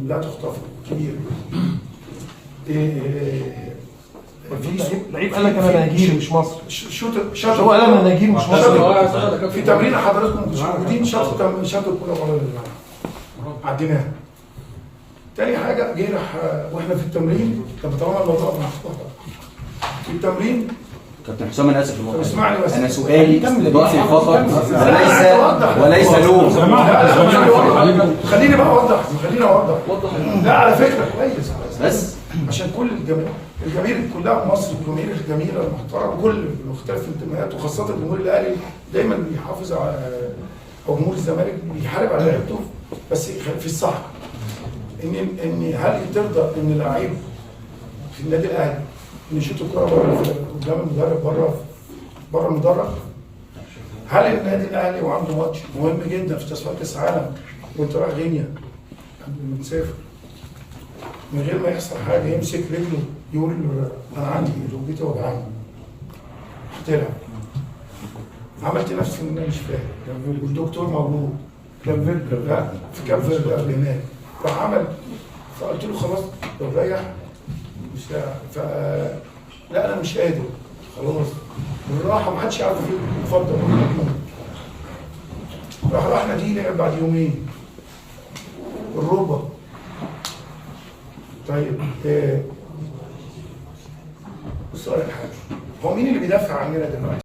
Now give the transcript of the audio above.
لا تخطف كبير. لعيب قال لك انا نيجيري مش مصري. شاط هو قال انا نيجيري مش مصري. في تمرين حضراتكم مش موجودين، شاط الكوره بره الملعب عديناها. تاني حاجه جه راح واحنا في التمرين، طب طالما الموضوع مفتوح في التمرين. كابتن حسام انا اسف الموضوع. اسمعني بس، انا سؤالي ضعفي فقط وليس لوم. خليني بقى اوضح، لا على فكره كويس بس عشان كل الجماهير كلها مصر، الجماهير الجميله المحترمه كل مختلف الانتماءات، وخاصه الجمهور الاهلي دايما بيحافظ على، او جمهور الزمالك بيحارب على لعيبته، بس في الصح. ان هل ترضى ان لعيب في النادي الاهلي ان يشوط الكوره قدام المدرب بره المدرج؟ هل النادي الاهلي وعنده ماتش مهم جدا في تصفيات كاس العالم وانت رايح غينيا قبل ما تسافر من غير ما يحصل حاجه يمسك رجله يقول انا عندي ركبتي وجعاني هتلعب؟ عملت نفسي ان انا مش فاهم، والدكتور موجود لا في كاب فيردي قبل هناك، راح عمل، فقلت له خلاص لو ريح مش لا انا مش قادر خلاص بالراحه، ما حدش يعرف فيه اتفضل. راح نادي لعب بعد يومين الركبه. طيب بص على حاجه، هو مين اللي بيدافع عننا دلوقتي؟